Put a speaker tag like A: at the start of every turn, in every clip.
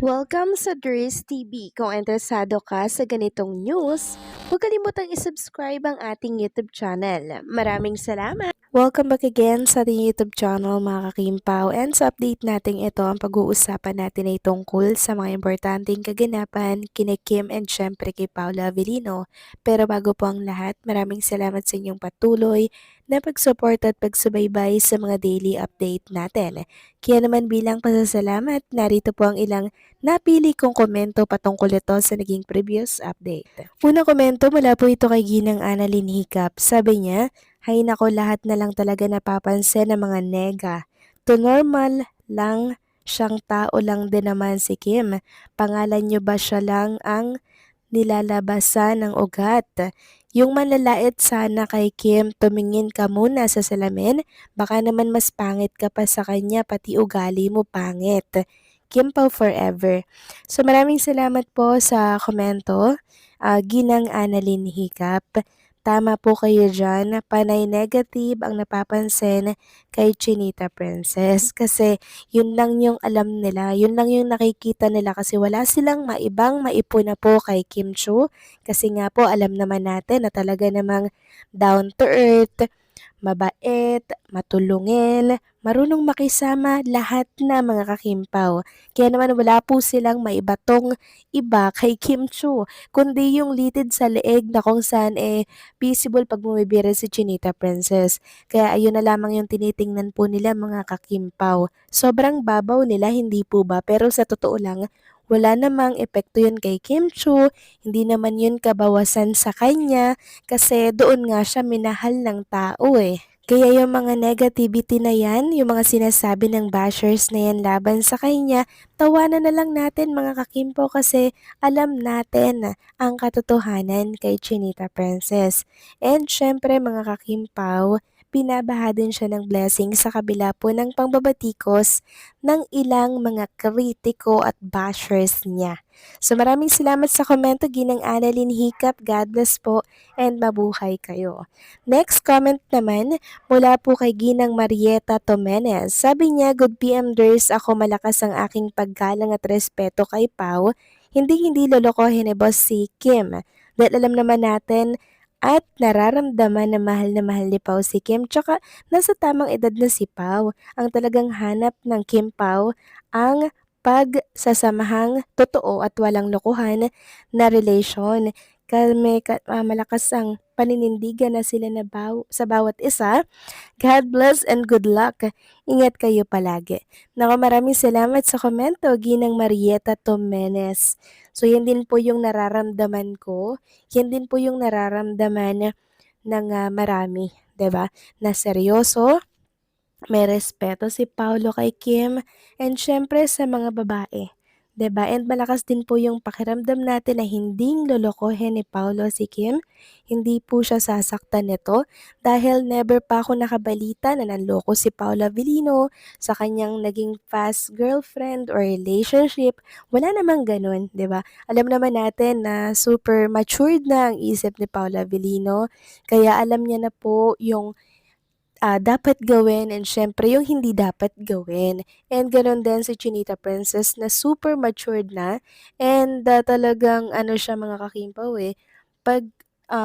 A: Welcome sa Dries TV. Kung interesado ka sa ganitong news, huwag kalimutang isubscribe ang ating YouTube channel. Maraming salamat! Welcome back again sa ating YouTube channel mga kakimpaw, and sa update natin ito ang pag-uusapan natin ay tungkol sa mga importanteng kaganapan kina Kim and syempre kay Paula Avellino. Pero bago po ang lahat, maraming salamat sa inyong patuloy na pag-support at pagsubaybay sa mga daily update natin. Kaya naman bilang pasasalamat, narito po ang ilang napili kong komento patungkol ito sa naging previous update. Unang komento mula po ito kay Ginang Annalyn Hiccup. Sabi niya, "Hay nako, lahat na lang talaga napapansin ng mga nega. To normal lang siyang tao lang din naman si Kim. Pangalan niyo ba siya lang ang nilalabasan ng ugat? Yung manlalait sana kay Kim, tumingin ka muna sa salamin. Baka naman mas pangit ka pa sa kanya, pati ugali mo pangit. Kim Pao forever." So maraming salamat po sa komento, Ginang Annalyn Hiccup. Tama po kayo dyan, panay negative ang napapansin kay Chinita Princess kasi yun lang yung alam nila, yun lang yung nakikita nila kasi wala silang maibang maipuna po kay Kim Chu kasi nga po alam naman natin na talaga namang down to earth, mabait, matulungin, marunong makisama, lahat na mga kakimpaw. Kaya naman wala po silang maibatong iba kay Kim Chu, kundi yung litid sa leeg na kung saan visible pag bumibira si Chinita Princess. Kaya ayun na lamang yung tinitingnan po nila mga kakimpaw. Sobrang babaw nila, hindi po ba? Pero sa totoo lang, wala namang epekto yun kay Kim Chu, hindi naman yun kabawasan sa kanya, kasi doon nga siya minahal ng tao eh. Kaya yung mga negativity na yan, yung mga sinasabi ng bashers na yan laban sa kanya, tawanan na lang natin mga kakimpo kasi alam natin ang katotohanan kay Chinita Princess. And syempre mga kakimpaw, binabaha din siya ng blessing sa kabila po ng pangbabatikos ng ilang mga kritiko at bashers niya. So maraming salamat sa komento, Ginang Annalyn Hiccup. God bless po and mabuhay kayo. Next comment naman mula po kay Ginang Marieta Tomenes. Sabi niya, "Good PM Ders, ako malakas ang aking paggalang at respeto kay Pau. Hindi lolokohin ni Boss si Kim. Dahil alam naman natin at nararamdaman na mahal ni Pau si Kim. Tsaka nasa tamang edad na si Pau. Ang talagang hanap ng Kim Pau ang pagsasamahang totoo at walang lokohan na relation. Malakas ang paninindigan na sila na sa bawat isa. God bless and good luck. Ingat kayo palagi." Naku, maraming salamat sa komento, Ginang Marieta Tomenes. So yan din po yung nararamdaman ko. Yan din po yung nararamdaman ng marami, 'di ba? Na seryoso, may respeto si Paulo kay Kim, and syempre sa mga babae, 'di ba? And malakas din po yung pakiramdam natin na hindi lolokohin ni Paulo si Kim. Hindi po siya sasaktan nito dahil never pa ako nakabalita na nanloko si Paula Avellino sa kanyang naging past girlfriend or relationship. Wala namang ganun, 'di ba? Alam naman natin na super matured na ang isip ni Paula Avellino, kaya alam niya na po yung dapat gawin and syempre yung hindi dapat gawin. And gano'n din si Chinita Princess na super matured na, and talagang ano siya mga kakimpaw 'pag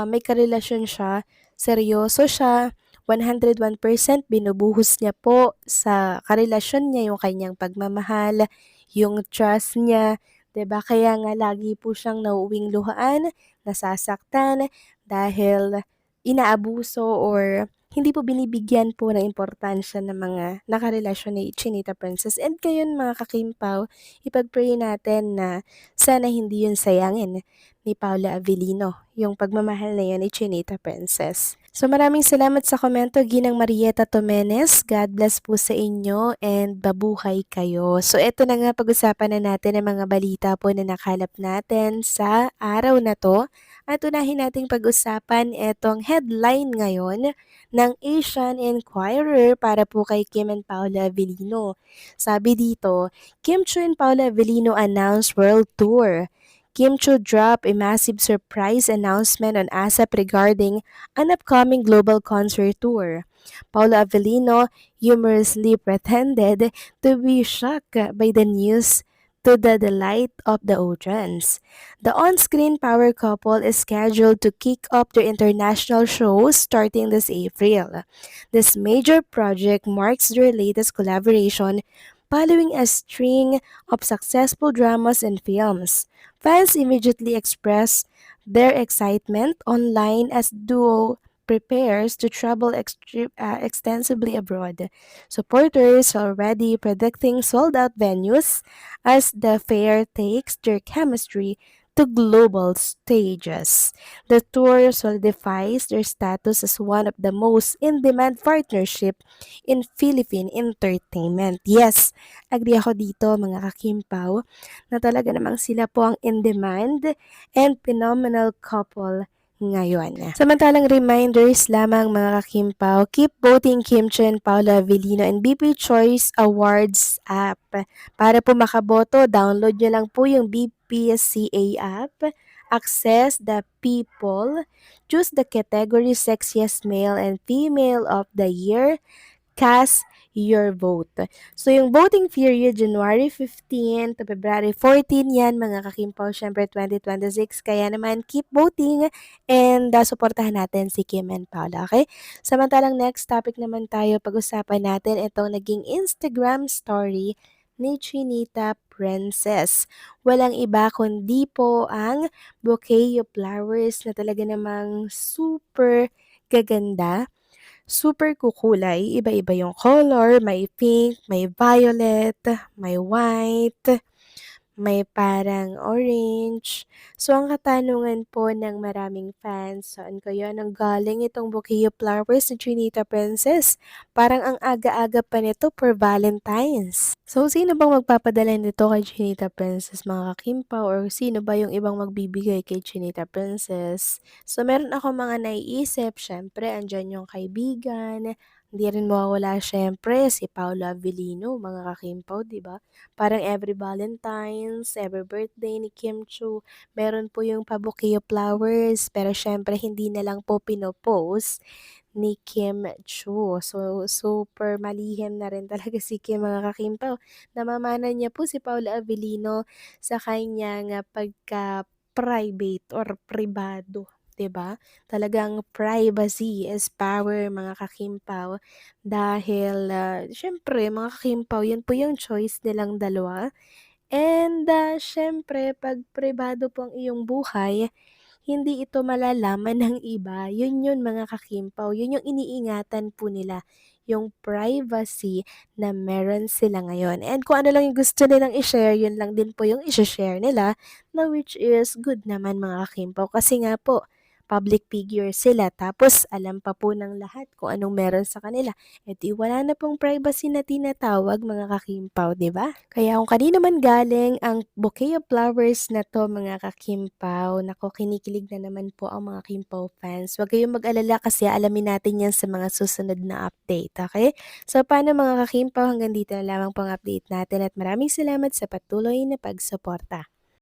A: may karelasyon siya, seryoso siya, 101% binubuhos niya po sa karelasyon niya yung kanyang pagmamahal, yung trust niya, 'di ba? Kaya nga lagi po siyang nauuwing luhaan, nasasaktan dahil inaabuso or hindi po binibigyan po ng importansya ng mga nakarelasyon ni Chinita Princess. And ngayon mga kakimpaw, ipag-pray natin na sana hindi yun sayangin ni Paula Avellino, yung pagmamahal na yun ni Chinita Princess. So maraming salamat sa komento, Ginang Marieta Tomenes. God bless po sa inyo and babuhay kayo. So eto na nga, pag-usapan na natin ang mga balita po na nakalap natin sa araw na to. At unahin nating pag-usapan etong headline ngayon ng Asian Inquirer para po kay Kim and Paula Avellino. Sabi dito, Kim Chu and Paula Avellino announce world tour. Kim Chu drop a massive surprise announcement on ASAP regarding an upcoming global concert tour. Paula Avellino humorously pretended to be shocked by the news to the delight of the audience. The on-screen power couple is scheduled to kick off their international shows starting this April. This major project marks their latest collaboration following a string of successful dramas and films. Fans immediately expressed their excitement online as duo prepares to travel extensively abroad. Supporters are already predicting sold out venues as the fair takes their chemistry to global stages. The tour solidifies their status as one of the most in-demand partnership in Philippine entertainment. Yes, agree ako dito mga kakimpaw na talaga namang sila po ang in-demand and phenomenal couple ngayon. Samantalang reminders lamang mga kakimpaw, keep voting Kim Chen, Paula Avellino and BP Choice Awards app. Para po makaboto, download nyo lang po yung BPCA app, access the people, choose the category sexiest male and female of the year, cast your vote. So, yung voting period, January 15 to February 14 yan, mga kakimpaw, syempre 2026. Kaya naman, keep voting and supportahan natin si Kim and Paula, okay? Samantalang next topic naman tayo, pag-usapan natin itong naging Instagram story ni Chinita Princess. Walang iba kundi po ang bouquet of flowers na talaga namang super gaganda, super kukulay, iba-iba yung color, may pink, may violet, may white, may parang orange. So, ang katanungan po ng maraming fans, saan kaya nanggaling itong bouquet of flowers ni Trinita Princess? Parang ang aga-aga pa nito for Valentine's. So, sino bang magpapadala nito kay Trinita Princess, mga kakimpaw? Or sino ba yung ibang magbibigay kay Trinita Princess? So, meron ako mga naiisip. Syempre, andyan yung kaibigan. Hindi rin mawawala syempre si Paolo Avellino, mga kakimpaw, di ba? Parang every Valentine's, every birthday ni Kim Chu, meron po yung pa-bouquet of flowers. Pero syempre, hindi na lang po pinopost ni Kim Chu. So, super malihim na rin talaga si Kim, mga kakimpaw. Namamana niya po si Paula Avellino sa kanyang pagka-private or pribado. 'Di ba? Talagang privacy is power, mga kakimpaw. Dahil, syempre, mga kakimpaw, yun po yung choice nilang dalawa. And, syempre, pag pribado po ang iyong buhay, hindi ito malalaman ng iba. Yun mga kakimpaw, yun yung iniingatan po nila, yung privacy na meron sila ngayon. And kung ano lang yung gusto nilang i-share, yun lang din po yung i-share nila, na which is good naman mga kakimpaw. Kasi nga po, public figure sila, tapos alam pa po ng lahat kung anong meron sa kanila. E di wala na pong privacy na tinatawag, mga kakimpaw, di ba? Kaya kung kanino man galing ang bouquet of flowers na to, mga kakimpaw, nako, kinikilig na naman po ang mga Kimpaw fans. Huwag kayong mag-alala kasi alamin natin yan sa mga susunod na update, okay? So paano mga kakimpaw, hanggang dito na lamang pong update natin at maraming salamat sa patuloy na pagsuporta.